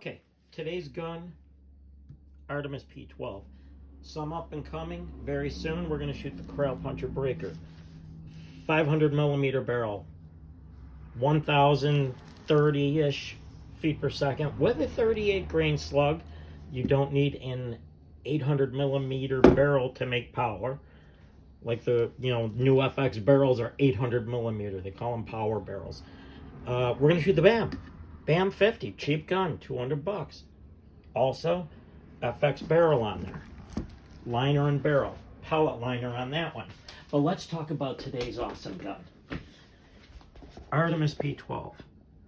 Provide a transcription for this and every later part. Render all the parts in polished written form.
Okay, today's gun, Artemis P12. Some up and coming, very soon, we're gonna shoot the Corral Puncher Breaker. 500 millimeter barrel, 1,030-ish feet per second with a 38 grain slug. You don't need an 800 millimeter barrel to make power. Like the new FX barrels are 800 millimeter. They call them power barrels. We're gonna shoot the BAM 50, cheap gun, 200 bucks. Also, FX barrel on there. Liner and barrel. Pellet liner on that one. But let's talk about today's awesome gun. Artemis P12.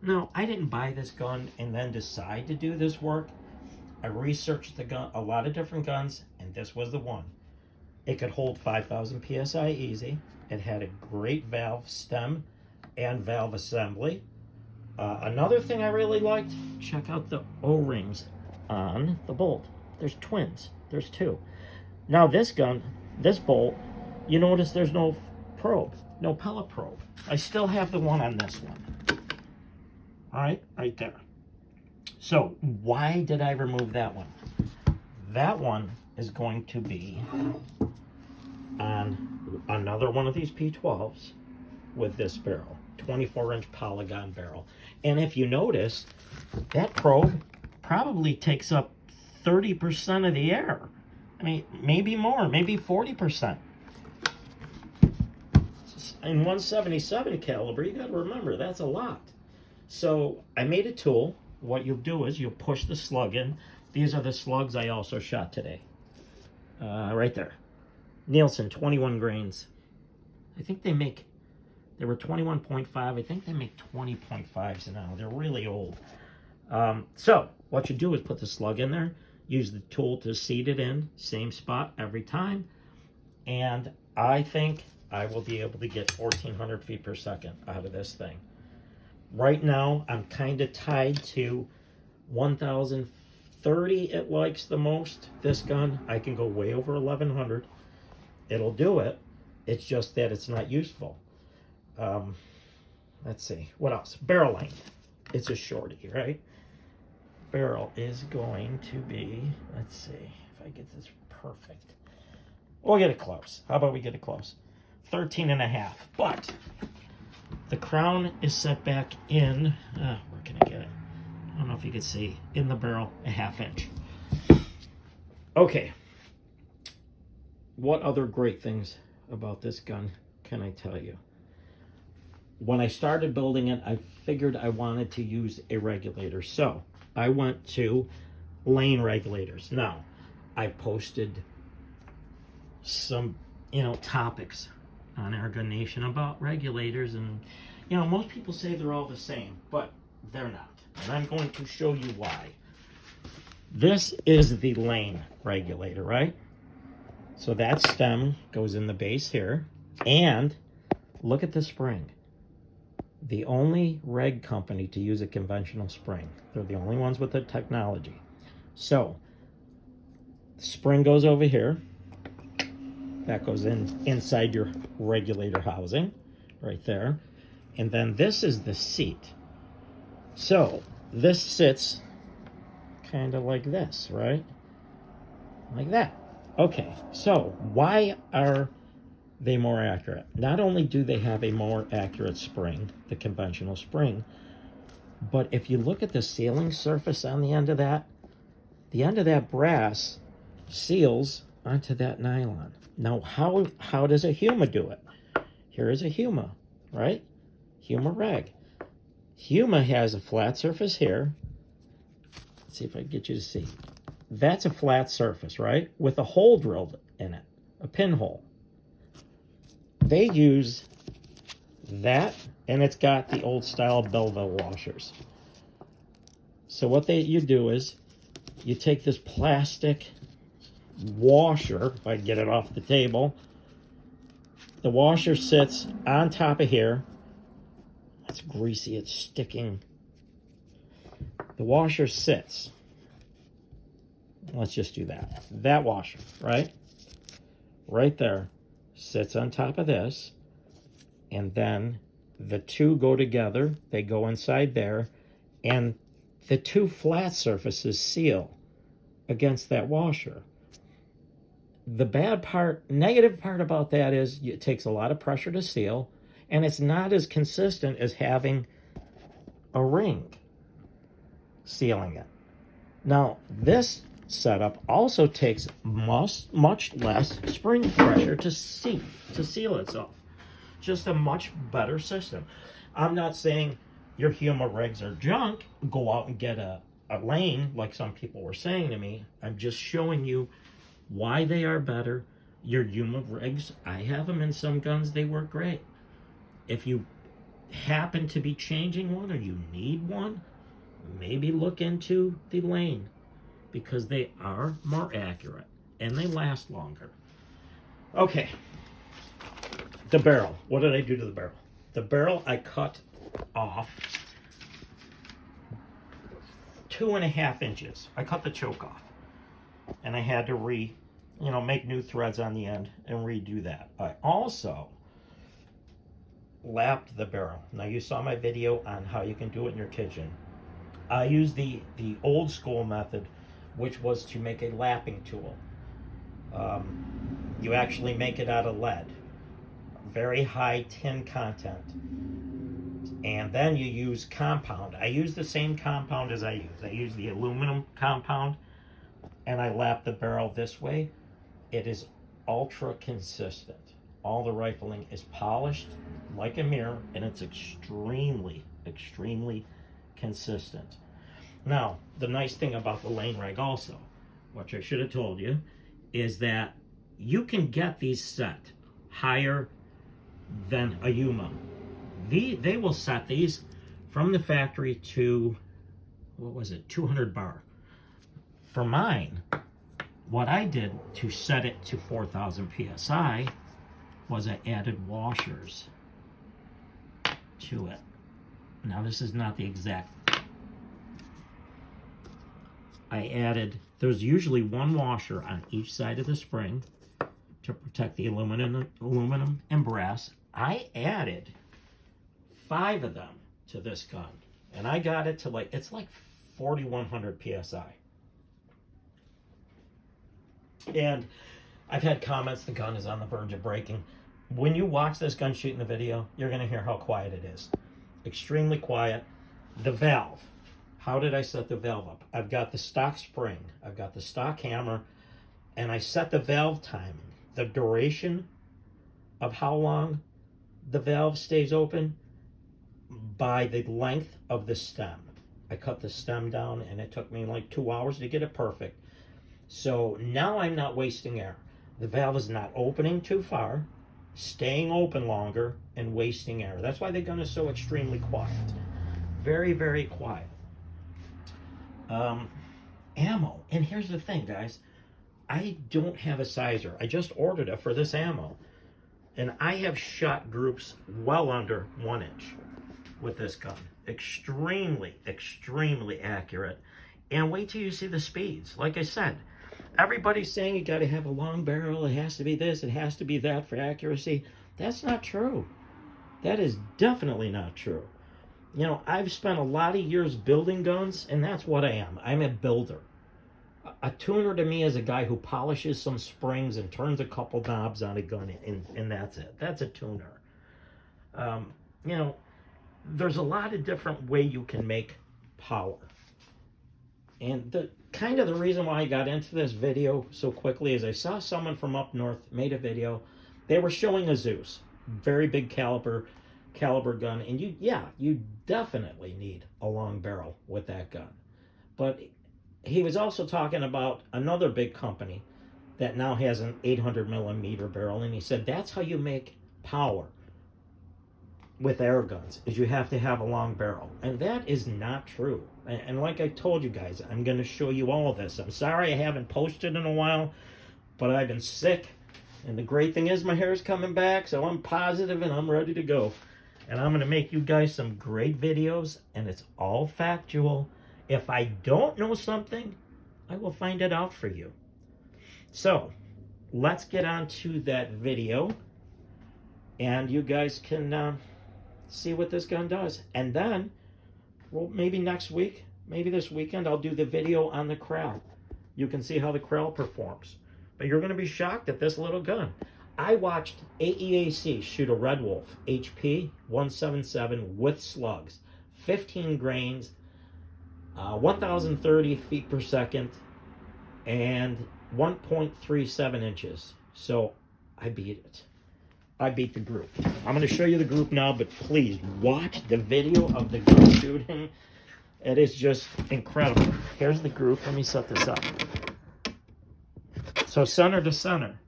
No, I didn't buy this gun and then decide to do this work. I researched the gun, a lot of different guns, and this was the one. It could hold 5,000 PSI easy. It had a great valve stem and valve assembly. Another thing I really liked, check out the O-rings on the bolt. There's twins. There's two. Now this gun, this bolt, you notice there's no probe, no pellet probe. I still have the one on this one. All right, right there. So why did I remove that one? That one is going to be on another one of these P12s with this barrel, 24-inch polygon barrel. And if you notice, that probe probably takes up 30% of the air. I mean, maybe more, maybe 40%. In 177 caliber, you got to remember, that's a lot. So I made a tool. What you'll do is you'll push the slug in. These are the slugs I also shot today. Right there. Nielsen, 21 grains. I think they were 21.5. I think they make 20.5s now. They're really old. So what you do is put the slug in there, use the tool to seat it in, same spot every time. And I think I will be able to get 1,400 feet per second out of this thing. Right now, I'm kind of tied to 1,030 it likes the most. This gun, I can go way over 1,100. It'll do it. It's just that it's not useful. Let's see. What else? Barrel length. It's a shorty, right? Barrel is going to be, let's see if I get this perfect. We'll get it close. How about we get it close? 13.5. But the crown is set back in, where can I get it? I don't know if you can see, in the barrel, a 1/2 inch. Okay. What other great things about this gun can I tell you? When I started building it, I figured I wanted to use a regulator. So I went to lane regulators. Now, I've posted some, topics on Air Gun Nation about regulators, and most people say they're all the same, but they're not. And I'm going to show you why. This is the lane regulator, right? So that stem goes in the base here, and look at the spring. The only reg company to use a conventional spring. They're the only ones with the technology. So the spring goes over here. That goes inside your regulator housing, right there. And then this is the seat. So this sits kind of like this, right? Like that. Okay, so why are they more accurate? Not only do they have a more accurate spring, the conventional spring, but if you look at the sealing surface on the end of that brass seals onto that nylon. Now, how does a Huma do it? Here is a Huma, right? Huma reg. Huma has a flat surface here. Let's see if I can get you to see. That's a flat surface, right? With a hole drilled in it, a pinhole. They use that, and it's got the old style Belleville washers. So what you do is you take this plastic washer, if I get it off the table. The washer sits on top of here. It's greasy, it's sticking. The washer sits. Let's just do that. That washer, right? Right there. Sits on top of this. And then the two go together. They go inside there. And the two flat surfaces seal against that washer. The bad part, negative part about that is it takes a lot of pressure to seal, and it's not as consistent as having a ring sealing it. Now, this setup also takes much less spring pressure to seal itself. Just a much better system. I'm not saying your Huma rigs are junk. Go out and get a lane, like some people were saying to me. I'm just showing you why they are better. Your Huma rigs, I have them in some guns, they work great. If you happen to be changing one or you need one, maybe look into the lane, because they are more accurate and they last longer. Okay, the barrel. What did I do to the barrel? The barrel I cut off 2.5 inches. I cut the choke off, and I had to make new threads on the end and redo that. I also lapped the barrel. Now, you saw my video on how you can do it in your kitchen. I used the old school method, which was to make a lapping tool. You actually make it out of lead, very high tin content, and then you use compound. I use the same compound as I use the aluminum compound, and I lap the barrel this way. It is ultra consistent. All the rifling is polished like a mirror, and it's extremely consistent. Now, the nice thing about the lane rig also, which I should have told you, is that you can get these set higher than a Huma. They will set these from the factory to, 200 bar. For mine, what I did to set it to 4,000 PSI was I added washers to it. Now, this is not the exact. I added, there's usually one washer on each side of the spring to protect the aluminum and brass. I added 5 of them to this gun, and I got it to it's like 4,100 PSI. And I've had comments, the gun is on the verge of breaking. When you watch this gun shoot in the video, you're going to hear how quiet it is. Extremely quiet. The valve. How did I set the valve up? I've got the stock spring, I've got the stock hammer, and I set the valve timing, the duration of how long the valve stays open, by the length of the stem. I cut the stem down, and it took me like 2 hours to get it perfect. So now I'm not wasting air. The valve is not opening too far, staying open longer, and wasting air. That's why the gun is so extremely quiet. Very quiet. Ammo. And here's the thing, guys. I don't have a sizer. I just ordered it for this ammo. And I have shot groups well under 1 inch with this gun. Extremely accurate. And wait till you see the speeds. Like I said, everybody's saying you got to have a long barrel. It has to be this. It has to be that for accuracy. That's not true. That is definitely not true. You know, I've spent a lot of years building guns, and that's what I am. I'm a builder. A tuner to me is a guy who polishes some springs and turns a couple knobs on a gun, and that's it. That's a tuner. You know, there's a lot of different ways you can make power. And the reason why I got into this video so quickly is I saw someone from up north made a video. They were showing a Zeus, very big caliber gun, and you definitely need a long barrel with that gun. But he was also talking about another big company that now has an 800 millimeter barrel, and he said that's how you make power with air guns, is you have to have a long barrel. And that is not true. And like I told you guys, I'm going to show you all of this. I'm sorry I haven't posted in a while, but I've been sick, and the great thing is my hair is coming back, so I'm positive and I'm ready to go. And I'm going to make you guys some great videos, and it's all factual. If I don't know something, I will find it out for you. So, let's get on to that video, and you guys can see what this gun does. And then, well, maybe next week, maybe this weekend I'll do the video on the Krell. You can see how the Krell performs. But you're going to be shocked at this little gun. I watched AEAC shoot a Red Wolf HP 177 with slugs, 15 grains, 1,030 feet per second, and 1.37 inches. So I beat it. I beat the group. I'm going to show you the group now, but please watch the video of the group shooting. It is just incredible. Here's the group. Let me set this up. So center to center.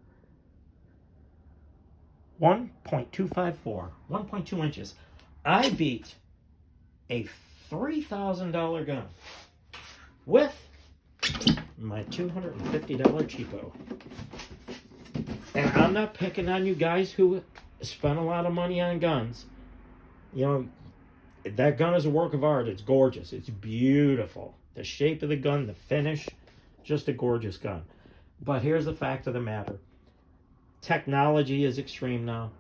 1.254, 1.2 inches. I beat a $3,000 gun with my $250 cheapo. And I'm not picking on you guys who spend a lot of money on guns. You know, that gun is a work of art. It's gorgeous. It's beautiful. The shape of the gun, the finish, just a gorgeous gun. But here's the fact of the matter. Technology is extreme now.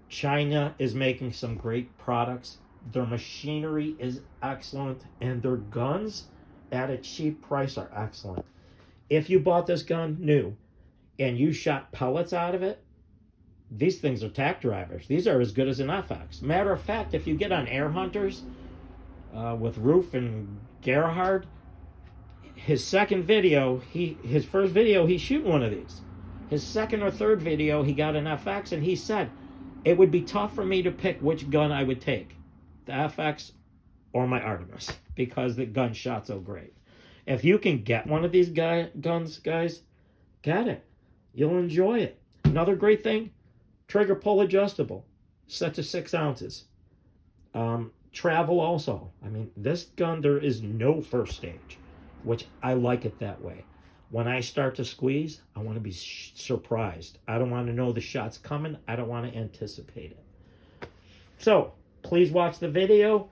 China is making some great products. Their machinery is excellent. And their guns at a cheap price are excellent. If you bought this gun new and you shot pellets out of it, these things are tack drivers. These are as good as an FX. Matter of fact, if you get on Air Hunters with Roof and Gerhard, his second video, his first video, he's shooting one of these. His second or third video, he got an FX, and he said, it would be tough for me to pick which gun I would take, the FX or my Artemis, because the gun shot so great. If you can get one of these guns, guys, get it. You'll enjoy it. Another great thing, trigger pull adjustable, set to 6 ounces. Travel also. I mean, this gun, there is no first stage, which I like it that way. When I start to squeeze, I want to be surprised. I don't want to know the shot's coming. I don't want to anticipate it. So, please watch the video,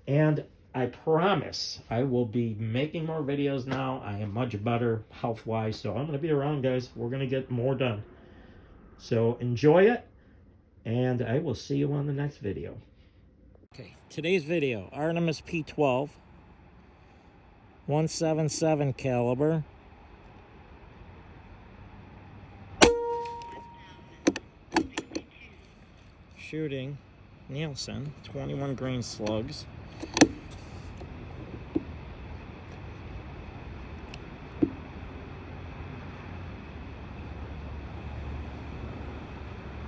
and I promise I will be making more videos now. I am much better health-wise, so I'm going to be around, guys. We're going to get more done. So, enjoy it, and I will see you on the next video. Okay, today's video, Artemis P12, 177 caliber. Shooting Nielsen 21 grain slugs.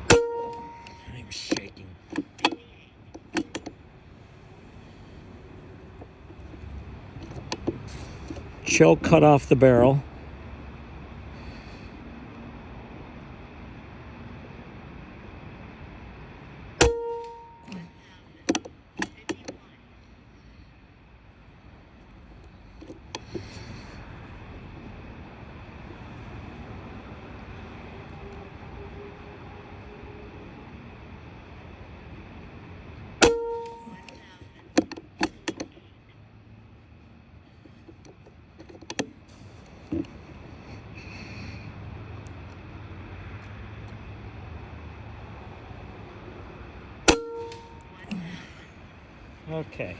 I'm shaking. Choke cut off the barrel. Okay.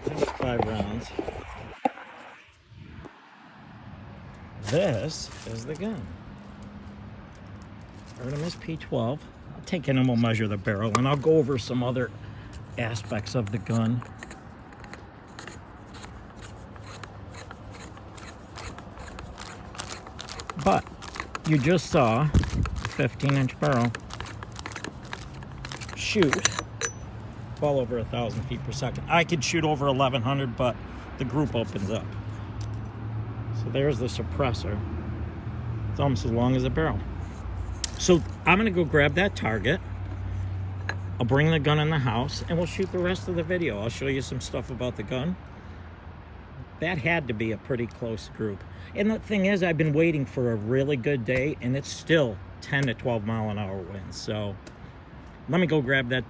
That's 5 rounds. This is the gun. Artemis P12. I'll take it and we'll measure the barrel, and I'll go over some other aspects of the gun. But you just saw a 15-inch barrel shoot well over 1,000 feet per second. I could shoot over 1,100, but the group opens up. So there's the suppressor. It's almost as long as a barrel. So I'm gonna go grab that target. I'll bring the gun in the house and we'll shoot the rest of the video. I'll show you some stuff about the gun. That had to be a pretty close group. And the thing is, I've been waiting for a really good day, and it's still 10 to 12 mile an hour winds. So let me go grab that.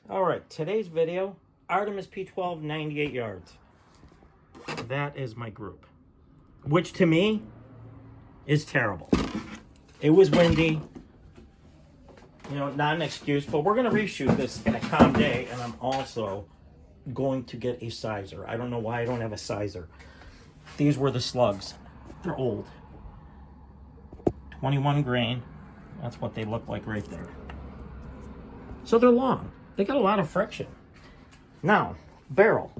All right, today's video, Artemis P12, 98 yards. That is my group, which to me is terrible. It was windy. you know, not an excuse, but we're going to reshoot this in a calm day, and I'm also going to get a sizer. I don't know why I don't have a sizer. These were the slugs. They're old. 21 grain. That's what they look like right there. So they're long. They got a lot of friction. Now, barrel.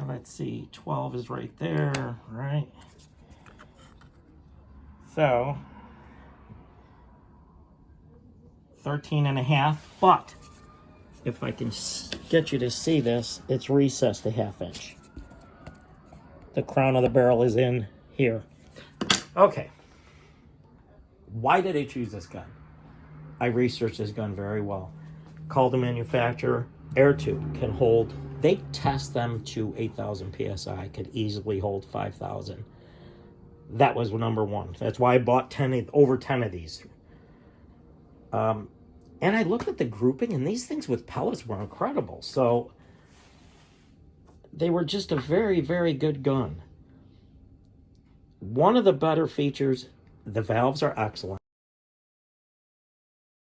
Let's see, 12 is right there, right? So, 13.5, but if I can get you to see this, it's recessed a 1/2 inch. The crown of the barrel is in here. Okay. Why did I choose this gun? I researched this gun very well. Called the manufacturer. Air tube can hold, they test them to 8,000 PSI, could easily hold 5,000. That was number one. That's why I bought over 10 of these. And I looked at the grouping, and these things with pellets were incredible. So they were just a very, very good gun. One of the better features, the valves are excellent.